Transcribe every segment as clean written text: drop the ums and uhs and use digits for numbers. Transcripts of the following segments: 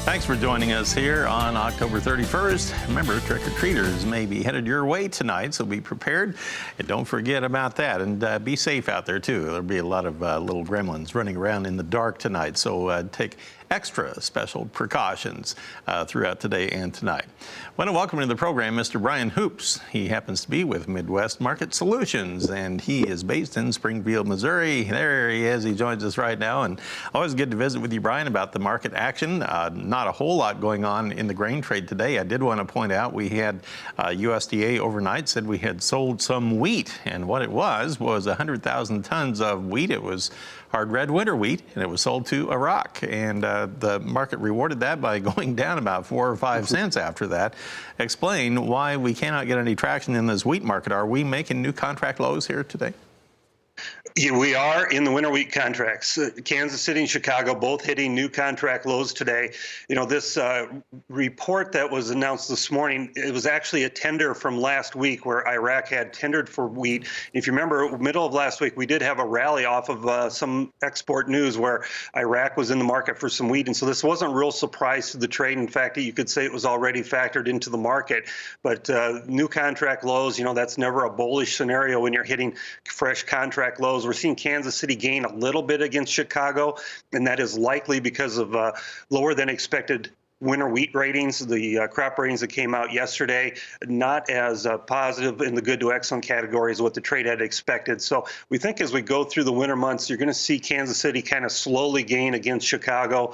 Thanks for joining us here on October 31st. Remember, trick-or-treaters may be headed your way tonight, so be prepared. And don't forget about that. And be safe out there, too. There'll be a lot of little gremlins running around in the dark tonight, so take extra special precautions throughout today and tonight. I want to welcome to the program Mr. Brian Hoops. He happens to be with Midwest Market Solutions, and he is based in Springfield, Missouri. There he is. He joins us right now, and always good to visit with you, Brian, about the market action. Not a whole lot going on in the grain trade today. I did want to point out we had USDA overnight said we had sold some wheat, and what it was 100,000 tons of wheat. It was hard red winter wheat, and it was sold to Iraq, and the market rewarded that by going down about 4 or 5 cents after that. Explain why we cannot get any traction in this wheat market. Are we making new contract lows here today? Yeah, we are in the winter wheat contracts. Kansas City and Chicago both hitting new contract lows today. You know, this report that was announced this morning, it was actually a tender from last week where Iraq had tendered for wheat. If you remember, middle of last week, we did have a rally off of some export news where Iraq was in the market for some wheat. And so this wasn't a real surprise to the trade. In fact, you could say it was already factored into the market. But new contract lows, you know, that's never a bullish scenario when you're hitting fresh contract lows. We're seeing Kansas City gain a little bit against Chicago, and that is likely because of lower than expected winter wheat ratings. The crop ratings that came out yesterday, not as positive in the good to excellent category as what the trade had expected. So we think as we go through the winter months, you're going to see Kansas City kind of slowly gain against Chicago,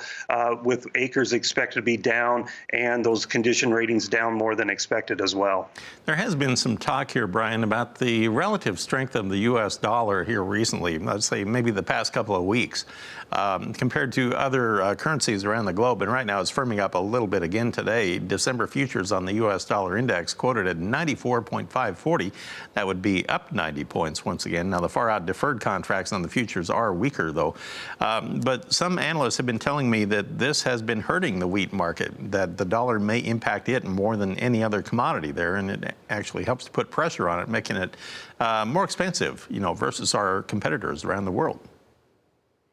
with acres expected to be down and those condition ratings down more than expected as well. There has been some talk here, Brian, about the relative strength of the U.S. dollar here recently, let's say maybe the past couple of weeks, compared to other currencies around the globe. And right now it's firming up a little bit again today. December futures on the U.S. dollar index quoted at 94.540. That would be up 90 points once again. Now, the far out deferred contracts on the futures are weaker, though. But some analysts have been telling me that this has been hurting the wheat market, that the dollar may impact it more than any other commodity there, and it actually helps to put pressure on it, making it more expensive, you know, versus our competitors around the world.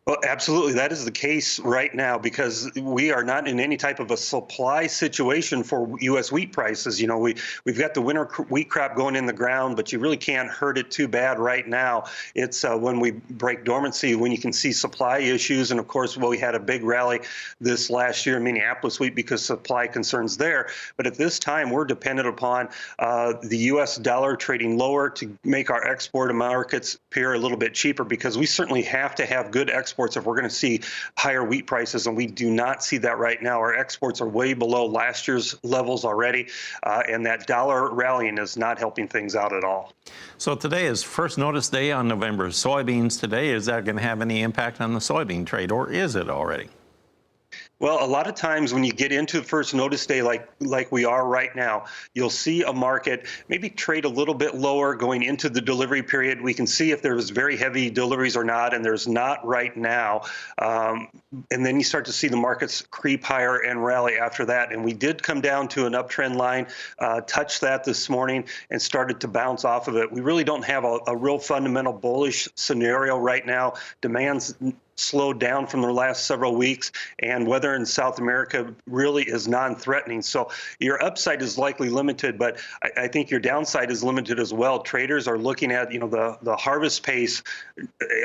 Well, absolutely. That is the case right now because we are not in any type of a supply situation for U.S. wheat prices. You know, we've got the winter wheat crop going in the ground, but you really can't hurt it too bad right now. It's when we break dormancy, when you can see supply issues. And of course, well, we had a big rally this last year in Minneapolis wheat because supply concerns there. But at this time, we're dependent upon the U.S. dollar trading lower to make our export markets appear a little bit cheaper because we certainly have to have good exports if we're going to see higher wheat prices, and we do not see that right now. Our exports are way below last year's levels already, and that dollar rallying is not helping things out at all. So today is first notice day on November. Soybeans today, is that going to have any impact on the soybean trade, or is it already? Well, a lot of times when you get into first notice day like we are right now, you'll see a market maybe trade a little bit lower going into the delivery period. We can see if there's very heavy deliveries or not, and there's not right now. And then you start to see the markets creep higher and rally after that. And we did come down to an uptrend line, touched that this morning, and started to bounce off of it. We really don't have a real fundamental bullish scenario right now. Demand's slowed down from the last several weeks, and weather in South America really is non-threatening. So your upside is likely limited, but I think your downside is limited as well. Traders are looking at, you know, the harvest pace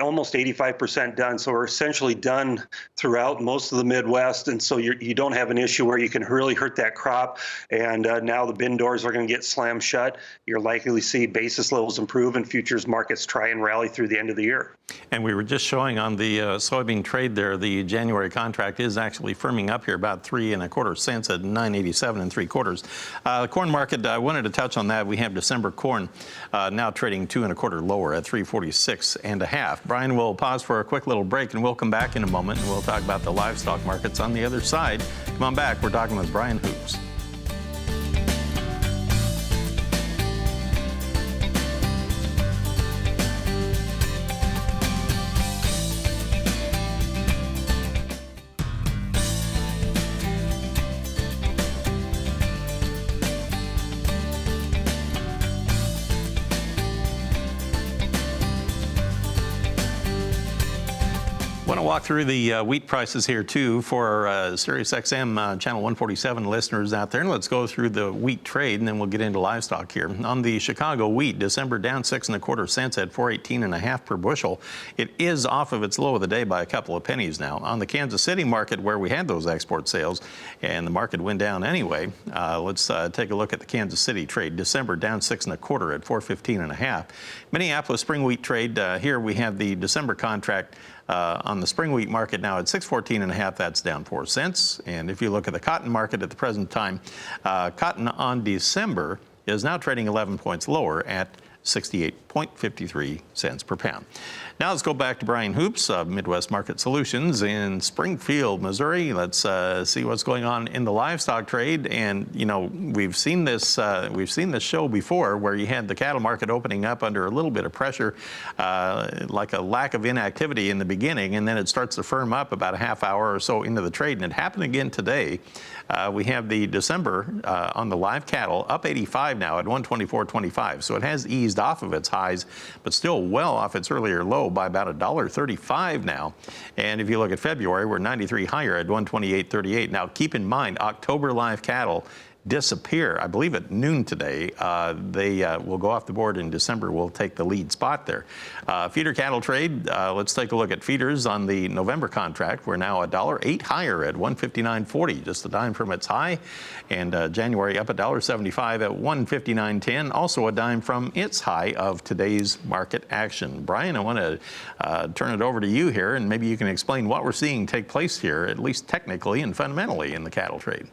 almost 85% done. So we're essentially done throughout most of the Midwest, and so you don't have an issue where you can really hurt that crop. And now the bin doors are going to get slammed shut. You're likely to see basis levels improve and futures markets try and rally through the end of the year. And we were just showing on the soybean trade there, the January contract is actually firming up here about 3 1/4 cents at 9.87 3/4. The corn market, I wanted to touch on that. We have December corn now trading 2 1/4 lower at 3.46 1/2. Brian, we'll pause for a quick little break, and we'll come back in a moment, and we'll talk about the livestock markets on the other side. Come on back. We're talking with Brian Hoops. to walk through the wheat prices here, too, for Sirius XM Channel 147 listeners out there. And let's go through the wheat trade, and then we'll get into livestock here. On the Chicago wheat, December down 6 1/4 cents at 418.5 per bushel. It is off of its low of the day by a couple of pennies now. On the Kansas City market, where we had those export sales, and the market went down anyway, let's take a look at the Kansas City trade. December down 6 1/4 at 415.5. Minneapolis spring wheat trade, here we have the December contract on the spring wheat market now at 614.5. That's down 4 cents. And if you look at the cotton market at the present time, cotton on December is now trading 11 points lower at 68.53 cents per pound. Now let's go back to Brian Hoops of Midwest Market Solutions in Springfield, Missouri. Let's see what's going on in the livestock trade. And you know, we've seen this show before, where you had the cattle market opening up under a little bit of pressure, like a lack of inactivity in the beginning, and then it starts to firm up about a half hour or so into the trade. And it happened again today. We have the December on the live cattle up 85 now at 124.25. So it has eased off of its highs, but still well off its earlier low by about $1.35 now. And if you look at February, we're 93 higher at 128.38. Now keep in mind, October live cattle disappear, I believe, at noon today. They will go off the board in December. Will take the lead spot there. Feeder cattle trade, let's take a look at feeders on the November contract. We're now $1.08 higher at 159.40, just a dime from its high. And January up $1.75 at 159.10, also a dime from its high of today's market action. Brian, I want to turn it over to you here, and maybe you can explain what we're seeing take place here, at least technically and fundamentally, in the cattle trade.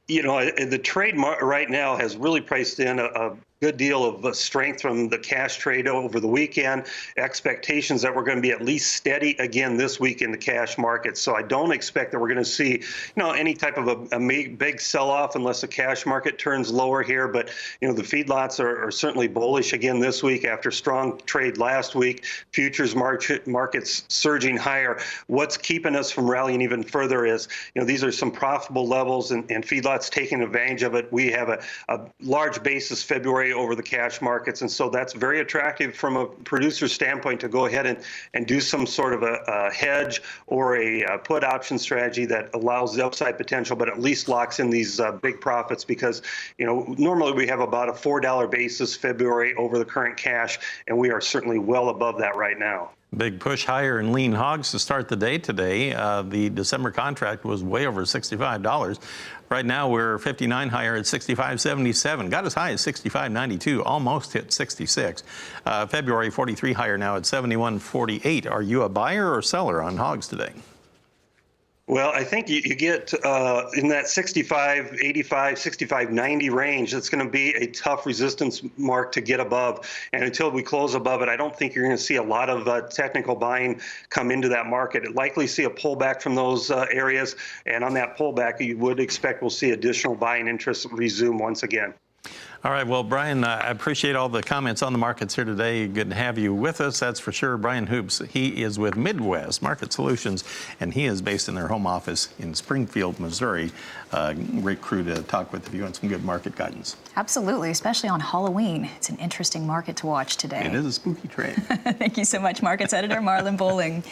You know, the trade right now has really priced in a good deal of strength from the cash trade over the weekend. Expectations that we're going to be at least steady again this week in the cash market. So I don't expect that we're going to see, you know, any type of a big sell-off unless the cash market turns lower here. But, you know, the feedlots are certainly bullish again this week after strong trade last week. Futures markets surging higher. What's keeping us from rallying even further is, you know, these are some profitable levels, and feedlots taking advantage of it. We have a large basis February over the cash markets, and so that's very attractive from a producer's standpoint to go ahead and do some sort of a hedge or a put option strategy that allows the upside potential, but at least locks in these big profits, because, you know, normally we have about a $4 basis February over the current cash, and we are certainly well above that right now. Big push higher in lean hogs to start the day today. The December contract was way over $65. Right now we're 59 higher at 65.77. Got as high as 65.92, almost hit 66. February 43 higher now at 71.48. Are you a buyer or seller on hogs today? Well, I think you get in that 65, 85, 65, 90 range. It's going to be a tough resistance mark to get above. And until we close above it, I don't think you're going to see a lot of technical buying come into that market. It likely see a pullback from those areas. And on that pullback, you would expect we'll see additional buying interest resume once again. All right. Well, Brian, I appreciate all the comments on the markets here today. Good to have you with us. That's for sure. Brian Hoops, he is with Midwest Market Solutions, and he is based in their home office in Springfield, Missouri. Great crew to talk with if you want some good market guidance. Absolutely, especially on Halloween. It's an interesting market to watch today. It is a spooky trade. Thank you so much, Markets Editor Marlon Bowling.